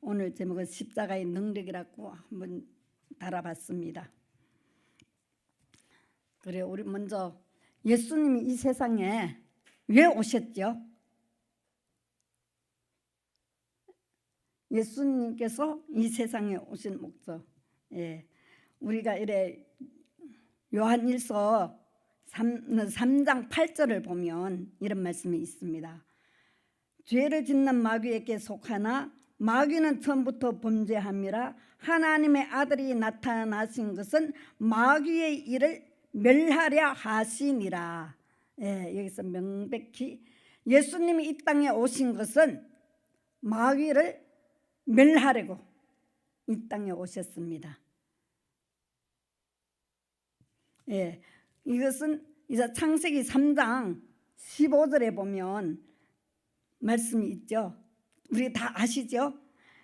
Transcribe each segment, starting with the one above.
오늘 제목은 십자가의 능력이라고 한번 달아봤습니다. 그래, 우리 먼저 예수님이 이 세상에 왜 오셨죠? 예수님께서 이 세상에 오신 목적, 우리가 이래 요한일서 3장 8절을 보면 이런 말씀이 있습니다. 죄를 짓는 마귀에게 속하나 마귀는 처음부터 범죄함이라 하나님의 아들이 나타나신 것은 마귀의 일을 멸하려 하시니라. 여기서 명백히 예수님이 이 땅에 오신 것은 마귀를 멸하려고 이 땅에 오셨습니다. 이것은 이제 창세기 3장 15절에 보면 말씀이 있죠. 우리 다 아시죠?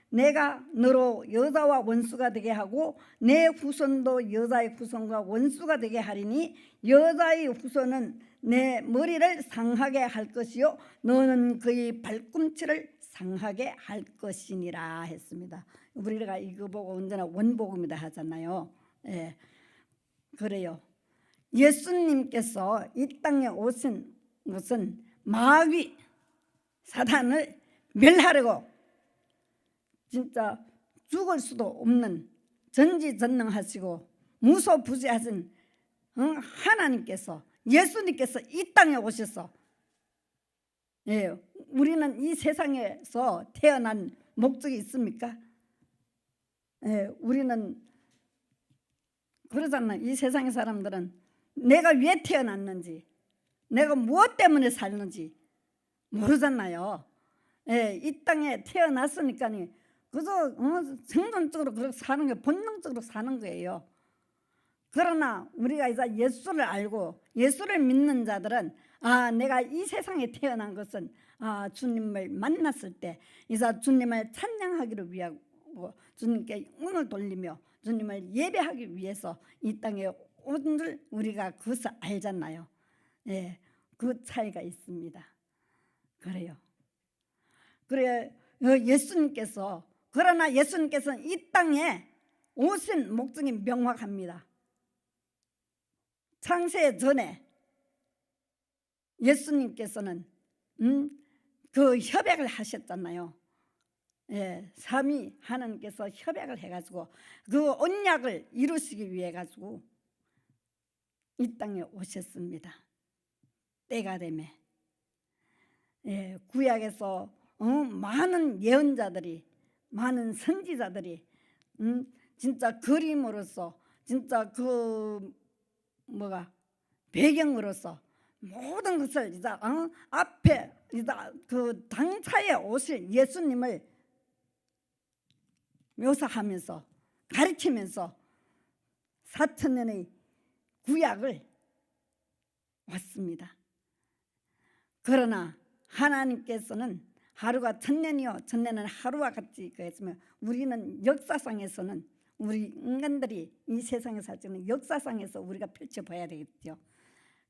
내가 너로 여자와 원수가 되게 하고 내 후손도 여자의 후손과 원수가 되게 하리니 여자의 후손은 내 머리를 상하게 할 것이요 너는 그의 발꿈치를 상하게 할 것이니라 했습니다. 우리가 이거 보고 언제나 원복음이다 하잖아요. 그래요. 예수님께서 이 땅에 오신 것은 마귀 사단을 멸하려고 진짜 죽을 수도 없는 전지전능하시고 무소부지하신 하나님께서 예수님께서 이 땅에 오셔서 우리는 이 세상에서 태어난 목적이 있습니까? 우리는 그러잖아요. 이 세상의 사람들은 내가 왜 태어났는지 내가 무엇 때문에 살는지 모르잖아요. 이 땅에 태어났으니까 그저 생존적으로 그렇게 사는 게 본능적으로 사는 거예요. 그러나 우리가 이제 예수를 알고 예수를 믿는 자들은 내가 이 세상에 태어난 것은 주님을 만났을 때 이제 주님을 찬양하기를 위하고 주님께 응을 돌리며 주님을 예배하기 위해서 이 땅에 온 줄 우리가 그것을 알잖아요. 그 차이가 있습니다. 그래요. 그래 예수님께서 그러나 예수님께서는 이 땅에 오신 목적이 명확합니다. 창세 전에 예수님께서는 그 협약을 하셨잖아요. 삼위 하나님께서 협약을 해가지고 그 언약을 이루시기 위해 가지고 이 땅에 오셨습니다. 때가 되매 구약에서 많은 예언자들이 많은 선지자들이 진짜 그림으로서 진짜 그 배경으로서 모든 것을 이제 앞에 이제 그 당차에 오실 예수님을 묘사하면서 가르치면서 4,000년의 구약을 왔습니다. 그러나 하나님께서는 하루가 1,000년이요 1,000년은 하루와 같이 그랬으면 우리는 역사상에서는 우리 인간들이 이 세상에 살 때는 역사상에서 우리가 펼쳐봐야 되겠죠.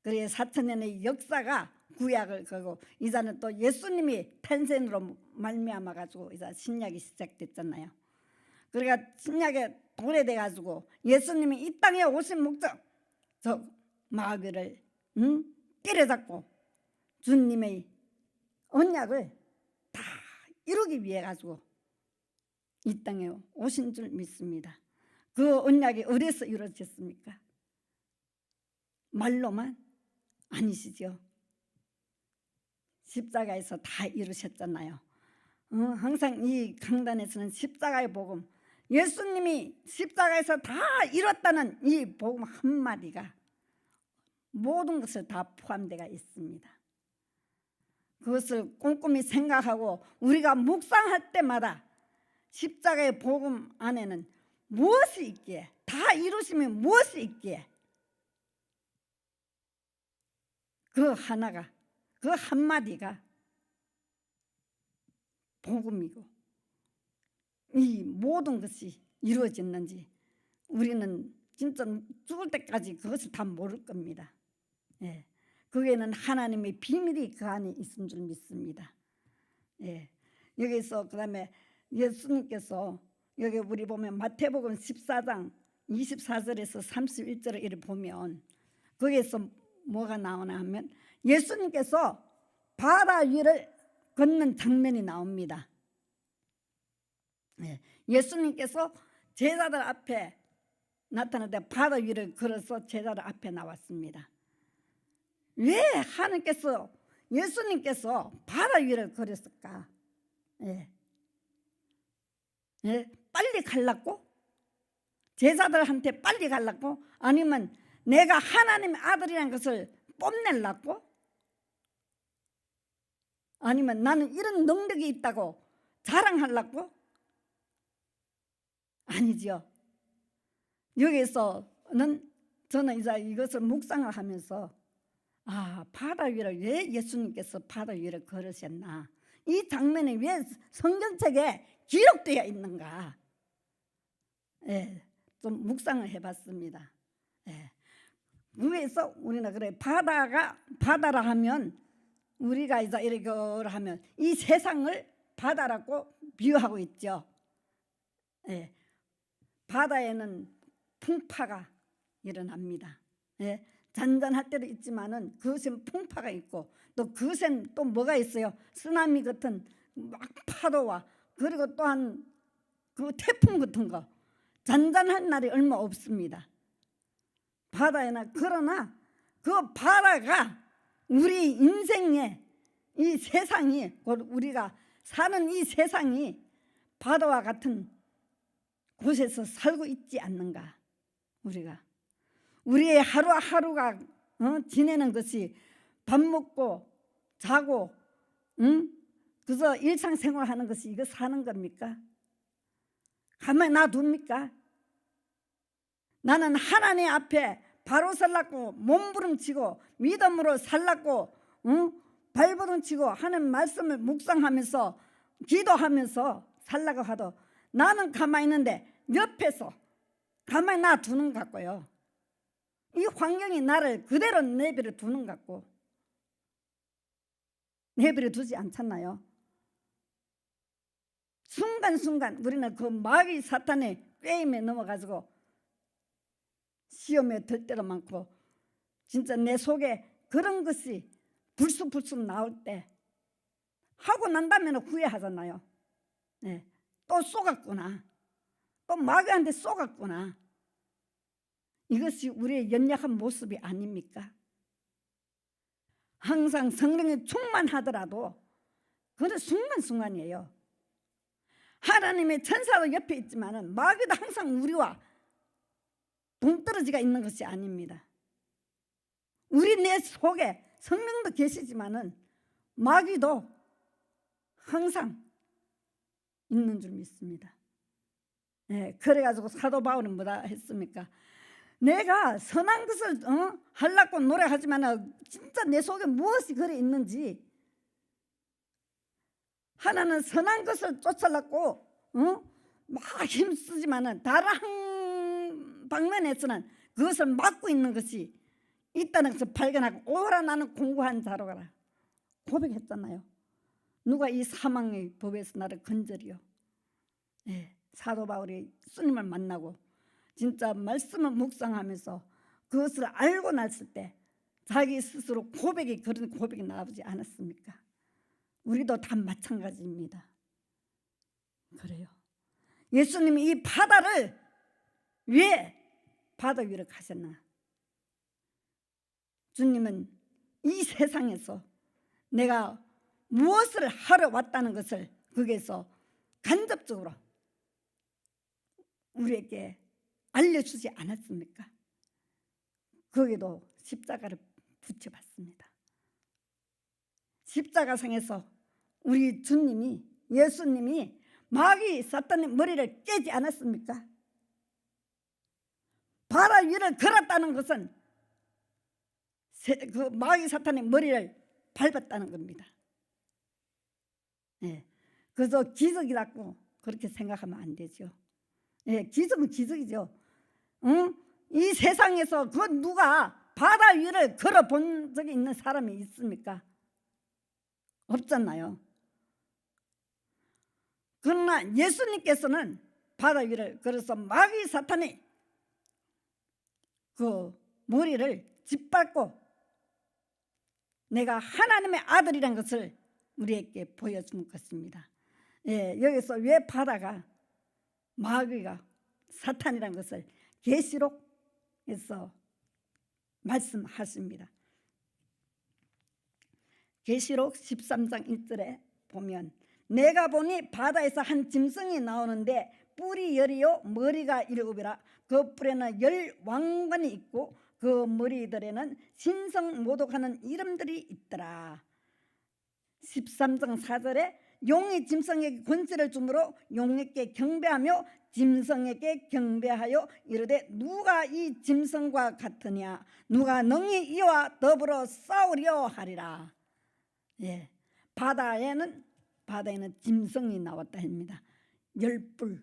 그래서 4,000년의 역사가 구약을 그고 이제는 또 예수님이 탄생으로 말미암아 가지고 이제 신약이 시작됐잖아요. 그러니까 신약에 오래돼 가지고 예수님이 이 땅에 오신 목적 저 마귀를 때려잡고 주님의 언약을 다 이루기 위해 가지고 이 땅에 오신 줄 믿습니다. 그 언약이 어디서 이루어졌습니까? 말로만 아니시죠. 십자가에서 다 이루셨잖아요. 항상 이 강단에서는 십자가의 복음, 예수님이 십자가에서 다 이뤘다는 이 복음 한마디가 모든 것을 다 포함되어 있습니다. 그것을 꼼꼼히 생각하고 우리가 묵상할 때마다 십자가의 복음 안에는 무엇이 있기에 다 이루시면 무엇이 있기에 그 하나가 그 한마디가 복음이고 이 모든 것이 이루어졌는지 우리는 진짜 죽을 때까지 그것을 다 모를 겁니다. 거기에는 하나님의 비밀이 그 안에 있은 줄 믿습니다. 여기서 그 다음에 예수님께서 여기 우리 보면 마태복음 14장 24절에서 31절을 이렇게 보면 거기에서 뭐가 나오나 하면 예수님께서 바다 위를 걷는 장면이 나옵니다. 예수님께서 제자들 앞에 나타날 때 바다 위를 걸어서 제자들 앞에 나왔습니다. 왜 하나님께서 예수님께서 바다 위를 걸었을까? 빨리 갈라고? 제자들한테 빨리 갈라고? 아니면 내가 하나님의 아들이라는 것을 뽐내려고? 아니면 나는 이런 능력이 있다고 자랑하려고? 아니죠. 여기서는 저는 이제 이것을 묵상을 하면서 바다 위를 왜 예수님께서 바다 위를 걸으셨나? 이 장면이 왜 성경책에 기록되어 있는가? 좀 묵상을 해봤습니다. 위에서 우리는 그래 바다라 하면 우리가 이제 이렇게 하면 이 세상을 바다라고 비유하고 있죠. 바다에는 풍파가 일어납니다. 잔잔할 때도 있지만은 그것은 풍파가 있고 또 그것엔 또 뭐가 있어요? 쓰나미 같은 막 파도와 그리고 또한 그 태풍 같은 거 잔잔한 날이 얼마 없습니다. 바다에는 그러나 그 바다가 우리 인생의 이 세상이 우리가 사는 이 세상이 바다와 같은 곳에서 살고 있지 않는가? 우리의 하루하루가 지내는 것이 밥 먹고 자고 그래서 일상생활하는 것이 이거 사는 겁니까? 가만히 놔둡니까? 나는 하나님 앞에 바로 살라고 몸부림치고 믿음으로 살라고 발버둥치고 하는 말씀을 묵상하면서 기도하면서 살라고 하도 나는 가만히 있는데 옆에서 가만히 놔두는 것 같고요. 이 환경이 나를 그대로 내버려 두는 것 같고 내버려 두지 않잖아요. 순간순간 우리는 그 마귀 사탄의 꾀임에 넘어가지고 시험에 들 때도 많고 진짜 내 속에 그런 것이 불쑥불쑥 나올 때 하고 난 다음에는 후회하잖아요. 또 쏘갔구나. 또 마귀한테 쏘갔구나. 이것이 우리의 연약한 모습이 아닙니까? 항상 성령이 충만하더라도 그건 순간순간이에요. 하나님의 천사도 옆에 있지만은 마귀도 항상 우리와 동떨어지가 있는 것이 아닙니다. 우리 내 속에 성령도 계시지만은 마귀도 항상 있는 줄 믿습니다. 그래가지고 사도 바울은 뭐라 했습니까? 내가 선한 것을 하려고 노력하지만 진짜 내 속에 무엇이 그래 있는지 하나는 선한 것을 쫓으려고 막 힘쓰지만은 다른 방면에서는 그것을 막고 있는 것이 있다는 것을 발견하고 오라 나는 공고한 자로가라 고백했잖아요. 누가 이 사망의 법에서 나를 건져리요? 사도 바울이 주님을 만나고 진짜 말씀을 묵상하면서 그것을 알고 났을 때 자기 스스로 그런 고백이 나오지 않았습니까? 우리도 다 마찬가지입니다. 그래요. 예수님이 이 바다를 왜 바다 위로 가셨나? 주님은 이 세상에서 내가 무엇을 하러 왔다는 것을 거기에서 간접적으로 우리에게 알려주지 않았습니까? 거기도 십자가를 붙여봤습니다. 십자가상에서 우리 주님이 예수님이 마귀 사탄의 머리를 깨지 않았습니까? 바다 위를 걸었다는 것은 그 마귀 사탄의 머리를 밟았다는 겁니다. 그래서 기적이라고 그렇게 생각하면 안 되죠. 기적은 기적이죠. 이 세상에서 그 누가 바다 위를 걸어본 적이 있는 사람이 있습니까? 없잖아요. 그러나 예수님께서는 바다 위를 그래서 마귀 사탄이 그 머리를 짓밟고 내가 하나님의 아들이란 것을 우리에게 보여준 것입니다. 예, 여기서 왜 바다가 마귀가 사탄이란 것을 계시록에서 말씀하십니다. 계시록 13장 1절에 보면 내가 보니 바다에서 한 짐승이 나오는데 뿔이 10이요 머리가 7이라 그 뿔에는 10 왕관이 있고 그 머리들에는 신성 모독하는 이름들이 있더라. 13장 4절에 용이 짐승에게 권세를 주므로 용에게 경배하며 짐승에게 경배하여 이르되 누가 이 짐승과 같으냐 누가 능히 이와 더불어 싸우려 하리라. 예, 바다에는 짐승이 나왔다 합니다. 10뿔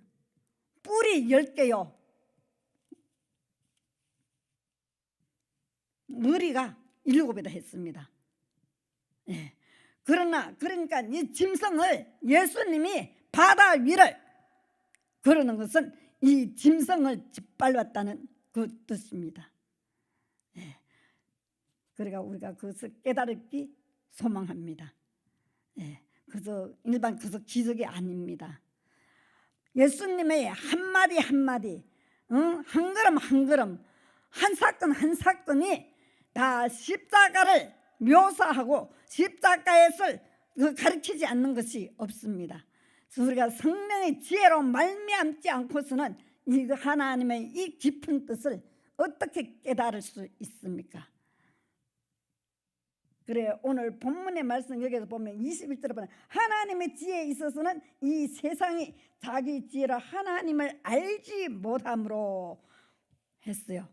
뿔이 10개요 머리가 7이다 했습니다. 예. 그러니까 이 짐승을 예수님이 바다 위를 그러는 것은 이 짐승을 짓밟았다는 그 뜻입니다. 예. 그러니까 우리가 그것을 깨달기 소망합니다. 예. 그래서 일반 그래서 기적이 아닙니다. 예수님의 한마디 한마디 한 걸음 한 걸음 한 사건 한 사건이 다 십자가를 묘사하고 십자가에서 가르치지 않는 것이 없습니다. 그래서 우리가 성령의 지혜로 말미암지 않고서는 이 하나님의 이 깊은 뜻을 어떻게 깨달을 수 있습니까? 그래 오늘 본문의 말씀 여기서 보면 21절에 보면 하나님의 지혜에 있어서는 이 세상이 자기 지혜로 하나님을 알지 못함으로 했어요.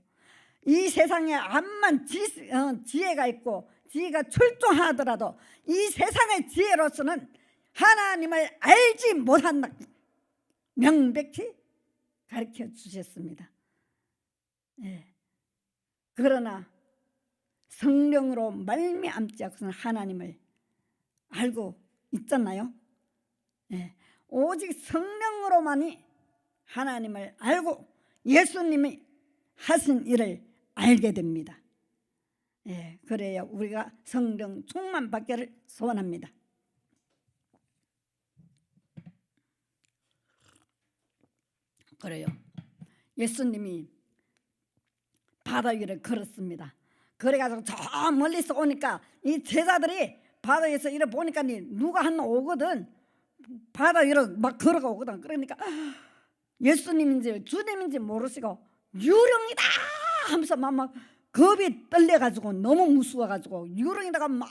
이 세상에 암만 지혜가 있고 지혜가 출중하더라도 이 세상의 지혜로서는 하나님을 알지 못한다 명백히 가르쳐 주셨습니다. 예. 그러나 성령으로 말미암지 않고서는 하나님을 알고 있잖아요. 예. 오직 성령으로만이 하나님을 알고 예수님이 하신 일을 알게 됩니다. 예, 그래야 우리가 성령 충만 받기를 소원합니다. 그래요. 예수님이 바다 위를 걸었습니다. 그래가지고 저 멀리서 오니까 이 제자들이 바다 위에서 이래 보니까 누가 한 오거든. 바다 위로 막 걸어가 오거든. 그러니까 예수님인지 주님인지 모르시고 유령이다 하면서 막 겁이 떨려가지고 너무 무서워가지고 유령이다가 막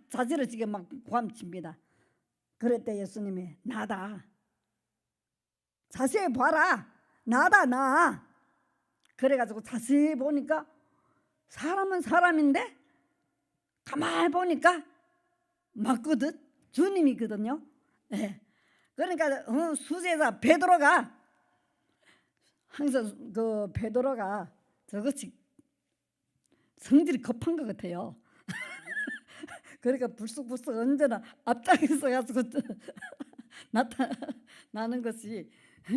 자지러지게 막 고함칩니다. 그랬대 예수님이 나다. 자세히 봐라. 나다 나. 그래가지고 자세히 보니까 사람은 사람인데 가만히 보니까 맞거든. 주님이거든요. 네. 그러니까 수제자 베드로가 항상 그 베드로가 저것이 성질이 급한 것 같아요. 그러니까 불쑥불쑥 언제나 앞장에서 가지고 나타나는 것이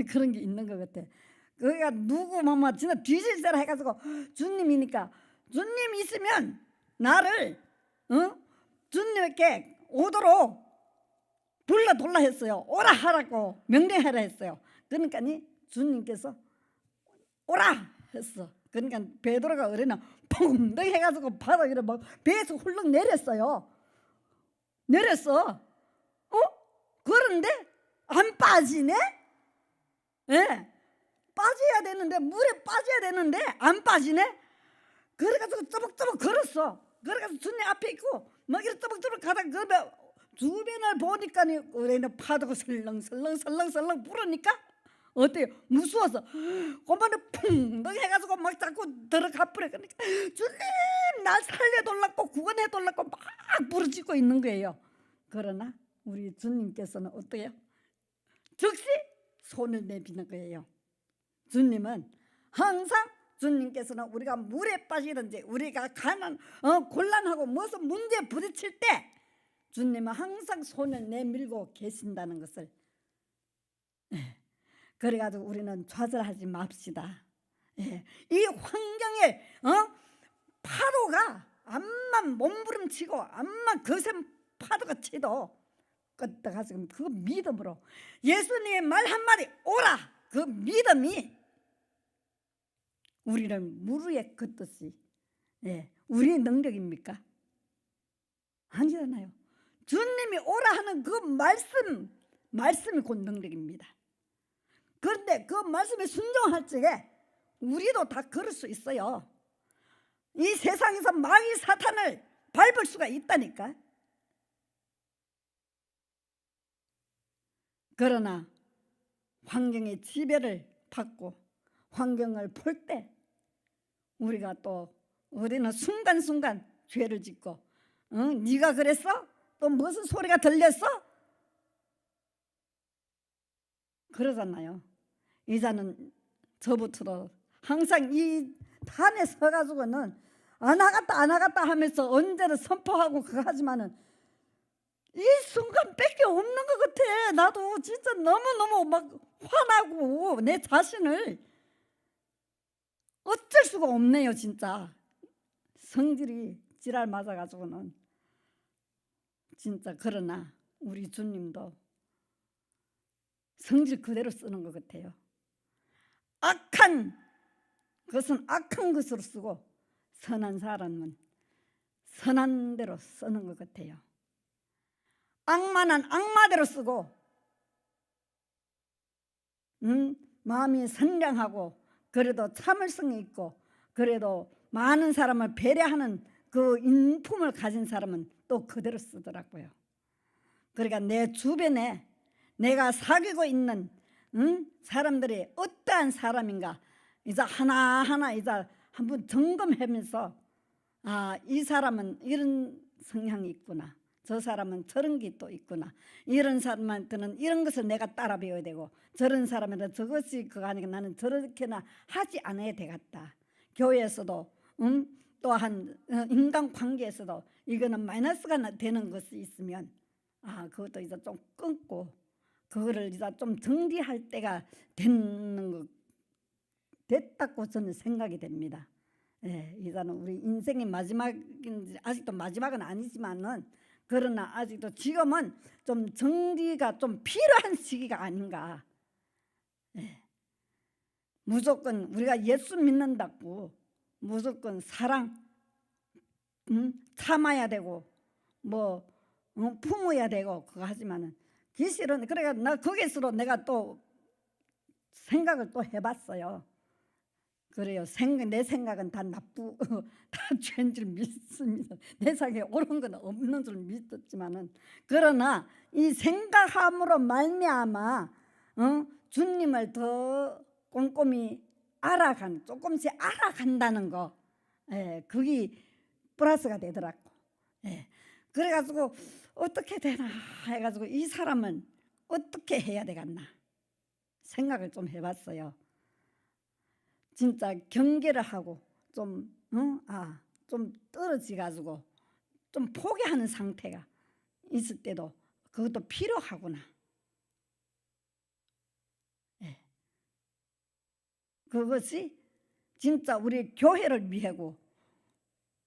그런 게 있는 것 같아. 그러니까 누구 뭐 진짜 뒤질세라 해가지고 주님이니까 주님 있으면 나를 주님께 오도록 불러돌라 했어요. 오라 하라고 명령하라 했어요. 그러니까 주님께서 오라 했어. 그러니까 베드로가 어린아 펑덩 해가지고 바다 위로 막 배에서 훌렁 내렸어요. 내렸어. 그런데 안 빠지네? 예. 빠져야 되는데 물에 빠져야 되는데 안 빠지네. 그래가지고 쪼박쪼박 걸었어. 그래가지고 주님 앞에 있고 막 이렇게 쪼박쪼박 가다가 그 주변을 보니까 우리는 파도가 설렁설렁 부르니까 어때요? 무서워서 그만에 풍덩 해가지고 막 자꾸 들어가 버려. 그러니까 주님 날 살려달라고 구원해달라고 막 부르짖고 있는 거예요. 그러나 우리 주님께서는 어때요? 즉시 손을 내미는 거예요. 주님은 항상 주님께서는 우리가 물에 빠지든지 우리가 곤란하고 무슨 문제에 부딪힐 때 주님은 항상 손을 내밀고 계신다는 것을 그래가지고 우리는 좌절하지 맙시다. 예. 이 환경에 파도가 암만 몸부림치고 암만 거센 파도가 치도 끄떡하지 그 믿음으로 예수님의 말 한마디 오라, 그 믿음이 우리를 물 위에 걷듯이 우리의 능력입니까? 아니잖아요. 주님이 오라 하는 그 말씀이 곧 능력입니다. 그런데 그 말씀에 순종할 적에 우리도 다 그럴 수 있어요. 이 세상에서 마귀 사탄을 밟을 수가 있다니까. 그러나 환경의 지배를 받고 환경을 볼 때 우리가 또 우리는 순간순간 죄를 짓고 네가 그랬어? 또 무슨 소리가 들렸어? 그러잖아요. 이자는 저부터도 항상 이 단에 서가지고는 안 하겠다 하면서 언제나 선포하고 그거 하지만은 이 순간밖에 없는 것 같아. 나도 진짜 너무너무 막 화나고 내 자신을 어쩔 수가 없네요. 진짜 성질이 지랄 맞아가지고는 진짜. 그러나 우리 주님도 성질 그대로 쓰는 것 같아요. 악한 것은 악한 것으로 쓰고 선한 사람은 선한 대로 쓰는 것 같아요. 악마는 악마대로 쓰고 마음이 선량하고 그래도 참을성이 있고 그래도 많은 사람을 배려하는 그 인품을 가진 사람은 또 그대로 쓰더라고요. 그러니까 내 주변에 내가 사귀고 있는 사람들이 어떠한 사람인가 이제 하나하나 이제 한번 점검하면서 이 사람은 이런 성향이 있구나, 저 사람은 저런 게 또 있구나, 이런 사람한테는 이런 것을 내가 따라 배워야 되고 저런 사람한테는 저것이 그거 아니고 나는 저렇게나 하지 않아야 되겠다. 교회에서도 또한 인간관계에서도 이거는 마이너스가 되는 것이 있으면 그것도 이제 좀 끊고 그거를 이제 좀 정리할 때가 됐다고 저는 생각이 됩니다. 이제는 우리 인생의 마지막인지 아직도 마지막은 아니지만은 그러나 아직도 지금은 좀 정리가 좀 필요한 시기가 아닌가. 무조건 우리가 예수 믿는다고 무조건 사랑 참아야 되고 뭐 품어야 되고 그거 하지만은 기실은 그래가 나 거기서도 내가 또 생각을 또 해봤어요. 그래요. 내 생각은 다 다 죄인 줄 믿습니다. 내 생각에 옳은 건 없는 줄 믿었지만은 그러나 이 생각함으로 말미암아 주님을 더 꼼꼼히 조금씩 알아간다는 거, 그게 플러스가 되더라고. 그래가지고 어떻게 되나 해가지고 이 사람은 어떻게 해야 되겠나 생각을 좀 해봤어요. 진짜 경계를 하고 좀 떨어지가지고 좀 포기하는 상태가 있을 때도 그것도 필요하구나. 그것이 진짜 우리 교회를 위하고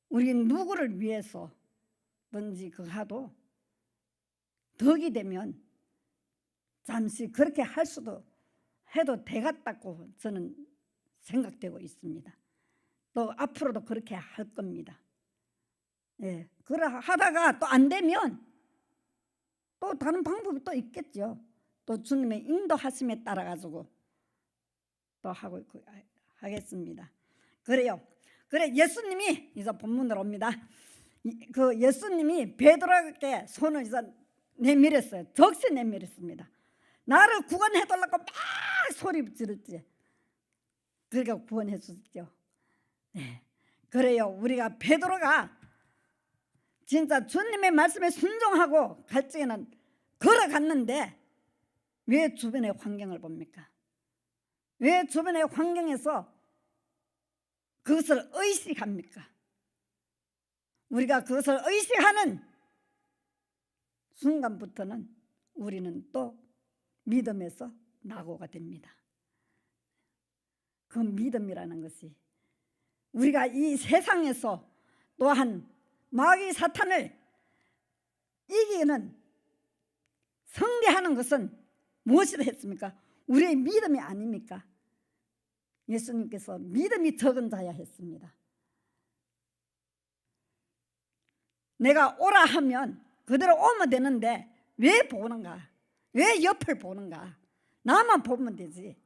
우리 누구를 위해서든지 그거 하도 덕이 되면 잠시 그렇게 해도 되겠다고 저는 생각되고 있습니다. 또 앞으로도 그렇게 할 겁니다. 그래 하다가 또 안 되면 또 다른 방법이 또 있겠죠. 또 주님의 인도하심에 따라 가지고 또 하겠습니다. 그래요. 그래 예수님이 이제 본문으로 옵니다. 그 예수님이 베드로에게 손을 이제 내밀었어요. 적시 내밀었습니다. 나를 구원해달라고 막 소리 지르지. 그러니까 구원해 주셨죠. 그래요. 우리가 베드로가 진짜 주님의 말씀에 순종하고 갈 적에는 걸어갔는데 왜 주변의 환경을 봅니까? 왜 주변의 환경에서 그것을 의식합니까? 우리가 그것을 의식하는 순간부터는 우리는 또 믿음에서 낙오가 됩니다. 그 믿음이라는 것이 우리가 이 세상에서 또한 마귀 사탄을 이기는 승리하는 것은 무엇이라 했습니까? 우리의 믿음이 아닙니까? 예수님께서 믿음이 적은 자야 했습니다. 내가 오라 하면 그대로 오면 되는데 왜 보는가? 왜 옆을 보는가? 나만 보면 되지.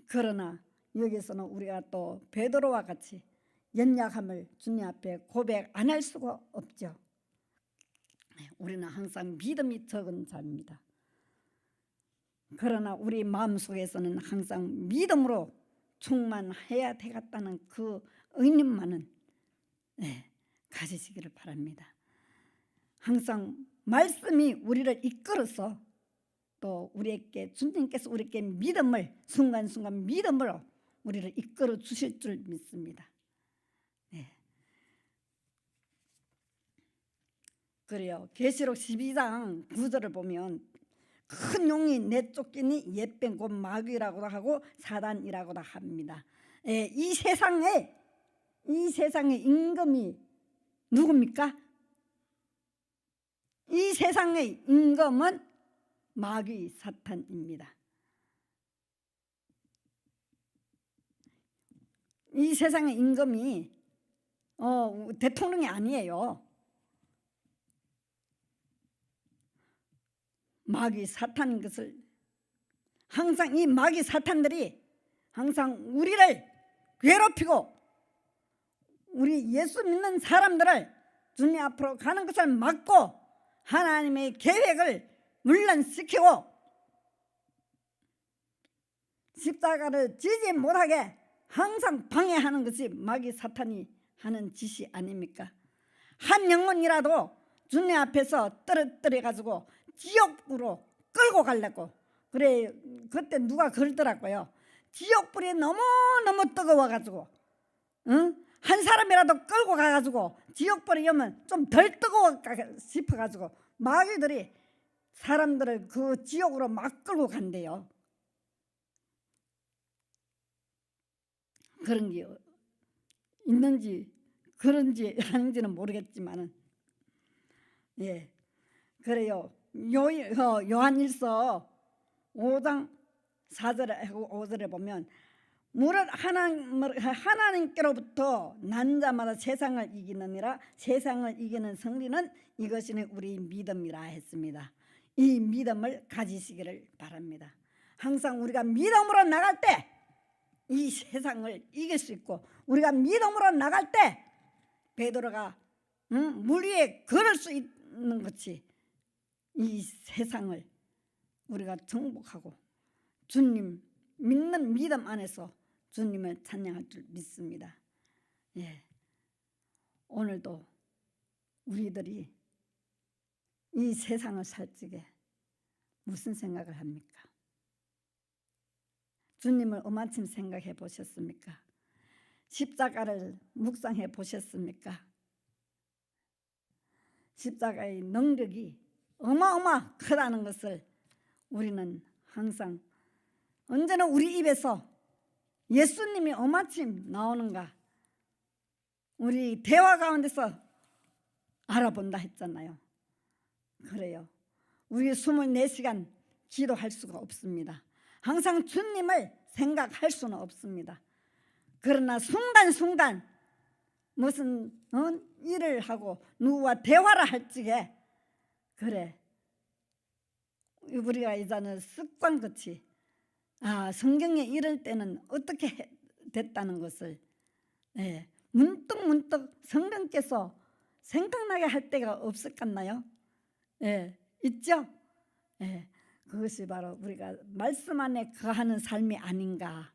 그러나 여기서는 우리가 또 베드로와 같이 연약함을 주님 앞에 고백 안 할 수가 없죠. 우리는 항상 믿음이 적은 자입니다. 그러나 우리 마음속에서는 항상 믿음으로 충만해야 되겠다는 그 의님만은 가지시기를 바랍니다. 항상 말씀이 우리를 이끌어서 또 우리에게 주님께서 우리에게 믿음을 순간순간 믿음으로 우리를 이끌어 주실 줄 믿습니다. 그래요. 계시록 12장 9절을 보면 큰 용이 내쫓기니 옛뱀 곧 마귀라고도 하고 사단이라고도 합니다. 이 세상에 임금이 누굽니까? 이 세상의 임금은 마귀 사탄입니다. 이 세상의 임금이 대통령이 아니에요. 마귀 사탄인 것을 항상 이 마귀 사탄들이 항상 우리를 괴롭히고 우리 예수 믿는 사람들을 주님 앞으로 가는 것을 막고 하나님의 계획을 물란시키고 십자가를 지지 못하게 항상 방해하는 것이 마귀 사탄이 하는 짓이 아닙니까? 한 영혼이라도 주님 앞에서 떨어뜨려 가지고 지옥으로 끌고 가려고. 그래, 그때 누가 그러더라고요. 지옥불이 너무너무 뜨거워 가지고 한 사람이라도 끌고 가가지고 지옥불이 오면 좀 덜 뜨거워 싶어 가지고 마귀들이 사람들을 그 지옥으로 막 끌고 간대요. 그런 게 있는지 그런지 아닌지는 모르겠지만은 그래요. 요한일서 5장 4절하고 5절에 보면 무릇 하나님께로부터 난 자마다 세상을 이기느니라. 세상을 이기는 승리는 이것이니 우리 믿음이라 했습니다. 이 믿음을 가지시기를 바랍니다. 항상 우리가 믿음으로 나갈 때 이 세상을 이길 수 있고 우리가 믿음으로 나갈 때 베드로가 물 위에 걸을 수 있는 것이 이 세상을 우리가 정복하고 주님 믿는 믿음 안에서 주님을 찬양할 줄 믿습니다. 오늘도 우리들이 이 세상을 살 적에 무슨 생각을 합니까? 주님을 얼마큼 생각해 보셨습니까? 십자가를 묵상해 보셨습니까? 십자가의 능력이 어마어마하다는 것을 우리는 항상 언제나 우리 입에서 예수님이 얼마큼 나오는가 우리 대화 가운데서 알아본다 했잖아요. 그래요. 우리 24시간 기도할 수가 없습니다. 항상 주님을 생각할 수는 없습니다. 그러나 순간순간 무슨 일을 하고 누구와 대화를 할 적에 그래 우리가 이제는 습관같이 성경에 이럴 때는 어떻게 됐다는 것을 문득문득 성령께서 생각나게 할 때가 없었겠나요? 있죠? 그것이 바로 우리가 말씀 안에 거하는 삶이 아닌가,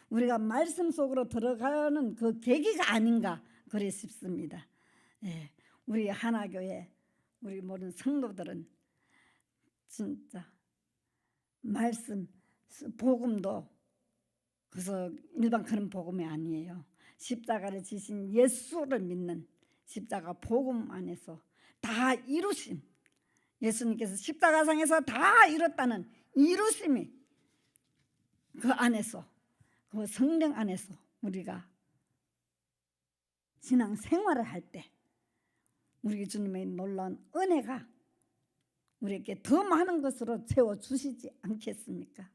우리가 말씀 속으로 들어가는 그 계기가 아닌가 그래 싶습니다. 우리 하나교회 우리 모든 성도들은 진짜 말씀 복음도 그래서 일반 그런 복음이 아니에요. 십자가를 지신 예수를 믿는 십자가 복음 안에서 다 이루신 예수님께서 십자가상에서 다 이뤘다는 이루심이 그 안에서, 그 성령 안에서 우리가 신앙 생활을 할 때 우리 주님의 놀라운 은혜가 우리에게 더 많은 것으로 채워주시지 않겠습니까?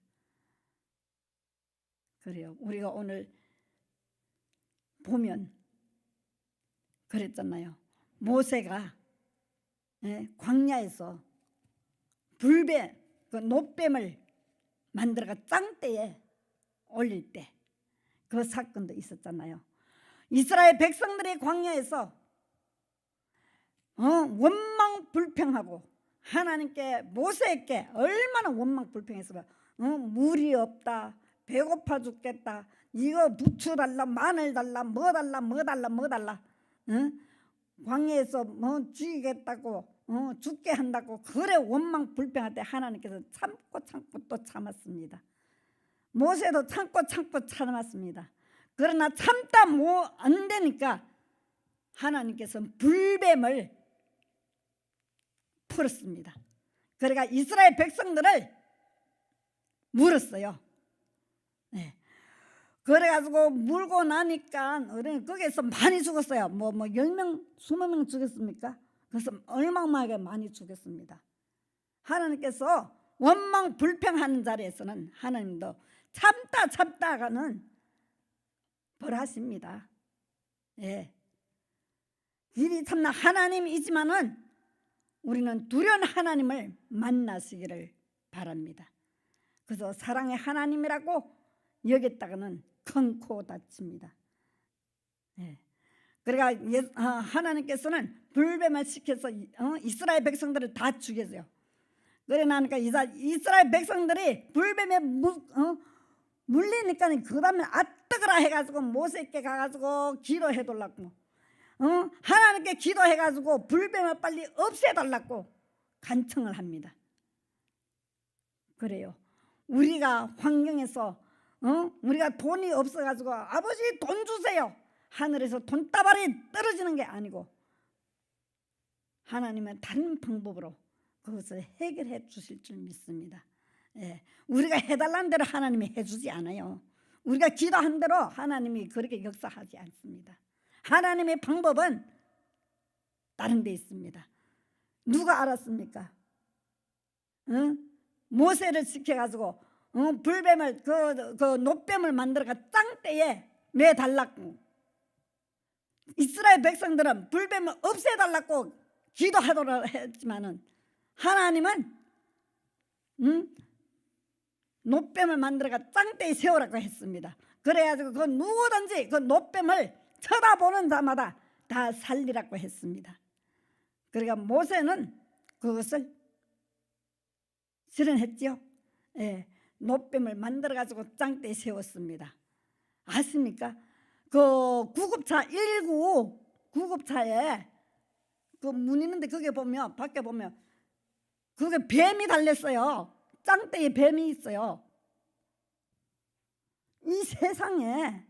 그래요. 우리가 오늘 보면 그랬잖아요. 모세가 광야에서 불뱀, 그 노뱀을 만들어가 짱대에 올릴 때 그 사건도 있었잖아요. 이스라엘 백성들이 광야에서 원망불평하고 하나님께 모세에게 얼마나 원망불평했어요. 물이 없다, 배고파 죽겠다, 이거 부추 달라, 마늘 달라, 뭐 달라, 뭐 달라, 뭐 달라, 광야에서 뭐 죽이겠다고, 죽게 한다고 그래 원망불평할 때 하나님께서 참고 또 참았습니다. 모세도 참고 참았습니다. 그러나 참다 안 되니까 하나님께서 불뱀을 풀었습니다. 그러니까 이스라엘 백성들을 물었어요. 네. 그래가지고 물고 나니까 거기에서 많이 죽었어요. 뭐 10명, 20명 죽였습니까? 그래서 얼마만하게 많이 죽였습니다. 하나님께서 원망불평하는 자리에서는 하나님도 참다가는 벌하십니다. 예. 일이 참나 하나님이지만은 우리는 두려운 하나님을 만나시기를 바랍니다. 그래서 사랑의 하나님이라고 여겼다가는 큰 코 다칩니다. 예. 그러니까 하나님께서는 불뱀을 시켜서 이스라엘 백성들을 다 죽였어요. 그래 나니까 이스라엘 백성들이 불뱀에 물리니까 그 다음에 뜨거라 해가지고 모세께 가가지고 기도해달라고, 하나님께 기도해가지고 불뱀을 빨리 없애달라고 간청을 합니다. 그래요. 우리가 환경에서 우리가 돈이 없어가지고 아버지 돈 주세요, 하늘에서 돈다발이 떨어지는 게 아니고 하나님은 다른 방법으로 그것을 해결해 주실 줄 믿습니다. 예. 우리가 해달라는 대로 하나님이 해주지 않아요. 우리가 기도한 대로 하나님이 그렇게 역사하지 않습니다. 하나님의 방법은 다른 데 있습니다. 누가 알았습니까? 모세를 시켜가지고 불뱀을 그 노뱀을 만들어가 짱대에 매달랐고, 이스라엘 백성들은 불뱀을 없애달라고 기도하도록 했지만은 하나님은 노뱀을 만들어가 짱대에 세우라고 했습니다. 그래가지고 그 누구든지 그 노뱀을 쳐다보는 자마다 다 살리라고 했습니다. 그러니까 모세는 그것을 실현했죠. 예, 노뱀을 만들어가지고 짱대에 세웠습니다. 아십니까? 그 구급차 119 구급차에 그 문 있는데 거기에 보면, 밖에 보면 그게 뱀이 달렸어요. 짱대에 뱀이 있어요. 이 세상에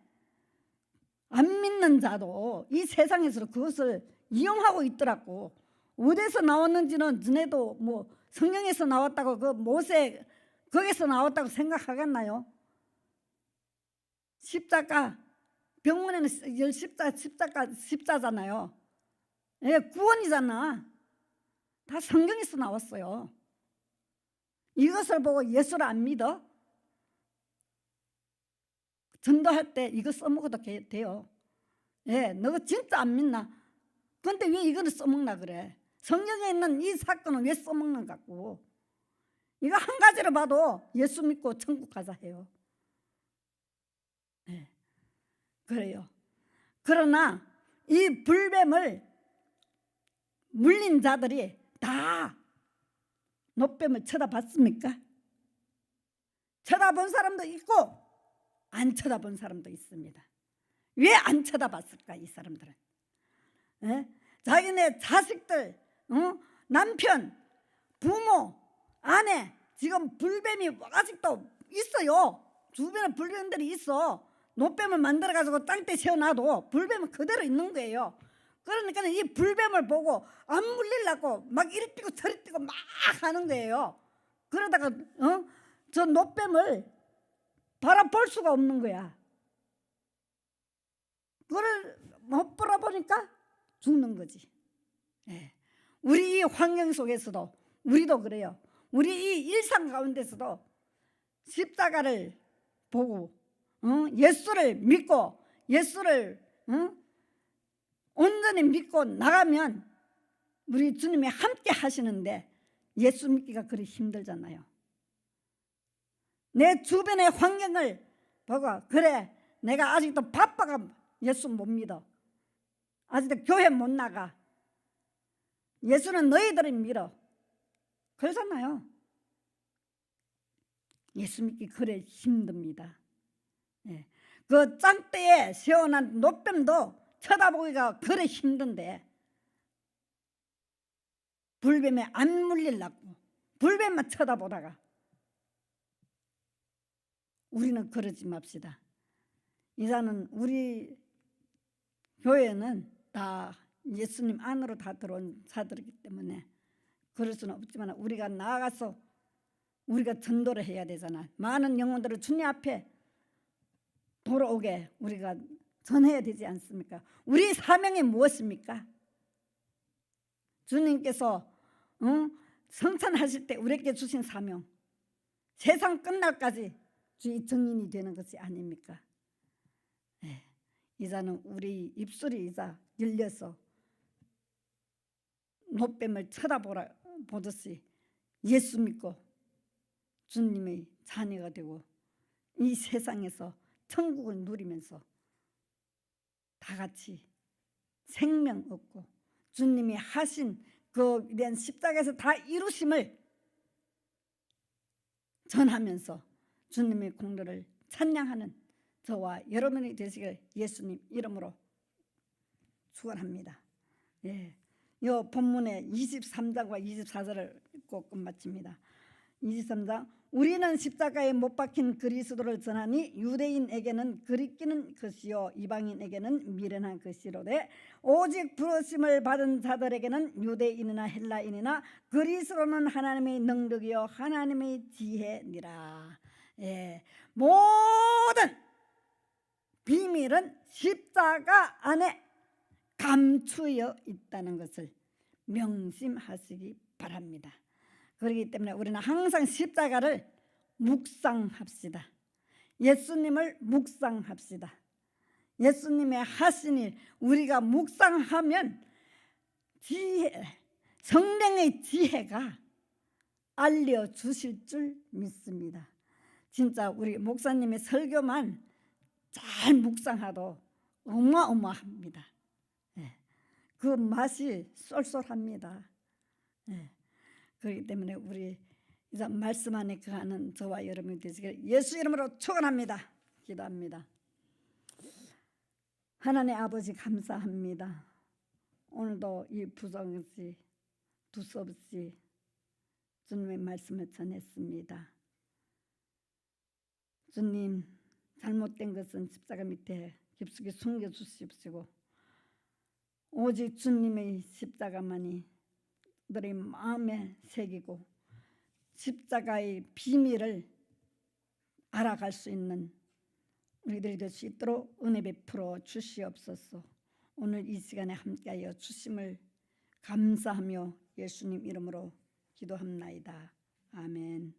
안 믿는 자도 이 세상에서 그것을 이용하고 있더라고. 어디서 나왔는지는 전에도 뭐 성경에서 나왔다고, 그 모세 거기서 나왔다고 생각하겠나요? 십자가, 병원에는 십자잖아요. 예, 구원이잖아. 다 성경에서 나왔어요. 이것을 보고 예수를 안 믿어? 전도할 때 이거 써먹어도 돼요. 예, 너 진짜 안 믿나? 근데 왜 이거를 써먹나 그래? 성경에 있는 이 사건은 왜 써먹는 것 같고? 이거 한 가지로 봐도 예수 믿고 천국 가자 해요. 예, 그래요. 그러나 이 불뱀을 물린 자들이 다 노뱀을 쳐다봤습니까? 쳐다본 사람도 있고 안 쳐다본 사람도 있습니다. 왜 안 쳐다봤을까 이 사람들은? 예? 자기네 자식들, 남편, 부모, 아내, 지금 불뱀이 아직도 있어요. 주변에 불뱀들이 있어. 노뱀을 만들어가지고 땅대 세워놔도 불뱀은 그대로 있는 거예요. 그러니까 이 불뱀을 보고 안 물리려고 막 이리 뛰고 저리 뛰고 막 하는 거예요. 그러다가 저 노뱀을 바라볼 수가 없는 거야. 그걸 못 바라보니까 죽는 거지. 예. 우리 이 환경 속에서도 우리도 그래요. 우리 이 일상 가운데서도 십자가를 보고 예수를 믿고 예수를 온전히 믿고 나가면 우리 주님이 함께 하시는데 예수 믿기가 그리 힘들잖아요. 내 주변의 환경을 보고 그래 내가 아직도 바빠가 예수 못 믿어. 아직도 교회 못 나가. 예수는 너희들을 믿어. 그러잖아요. 예수 믿기 그래 힘듭니다. 예. 그 짱대에 세워난 노뱀도 쳐다보기가 그래 힘든데 불뱀에 안 물리려고 불뱀만 쳐다보다가 우리는 그러지 맙시다. 이제는 우리 교회는 다 예수님 안으로 다 들어온 자들이기 때문에 그럴 수는 없지만 우리가 나아가서 우리가 전도를 해야 되잖아. 많은 영혼들을 주님 앞에 돌아오게 우리가 전해야 되지 않습니까? 우리 사명이 무엇입니까? 주님께서 성찬하실 때 우리에게 주신 사명 세상 끝날까지 주의 증인이 되는 것이 아닙니까? 네. 이제는 우리 입술이 이제 열려서 노뱀을 쳐다보듯이 예수 믿고 주님의 자녀가 되고 이 세상에서 천국을 누리면서 다 같이 생명 얻고 주님이 하신 그 위대한 십자가에서 다 이루심을 전하면서 주님의 공로를 찬양하는 저와 여러분이 되시길 예수님 이름으로 축원합니다. 예, 이 본문의 23장과 24절을 꼭 끝마칩니다. 23장 우리는 십자가에 못 박힌 그리스도를 전하니 유대인에게는 그리끼는 것이요 이방인에게는 미련한 것이로되 오직 부르심을 받은 자들에게는 유대인이나 헬라인이나 그리스도는 하나님의 능력이요 하나님의 지혜니라. 예, 모든 비밀은 십자가 안에 감추어 있다는 것을 명심하시기 바랍니다. 그렇기 때문에 우리는 항상 십자가를 묵상합시다. 예수님을 묵상합시다. 예수님의 하신 일 우리가 묵상하면 지혜, 성령의 지혜가 알려주실 줄 믿습니다. 진짜 우리 목사님의 설교만 잘 묵상해도 어마어마합니다. 그 맛이 쏠쏠합니다. 그렇기 때문에 우리 이제 말씀 안에 거하는 저와 여러분이 되시길 예수 이름으로 축원합니다. 기도합니다. 하나님 아버지 감사합니다. 오늘도 이 부정없이 두서없이 주님의 말씀을 전했습니다. 주님 잘못된 것은 십자가 밑에 깊숙이 숨겨주십시고 오직 주님의 십자가만이 너희 마음에 새기고 십자가의 비밀을 알아갈 수 있는 우리들이 될 수 있도록 은혜 베풀어 주시옵소서. 오늘 이 시간에 함께하여 주심을 감사하며 예수님 이름으로 기도합나이다. 아멘.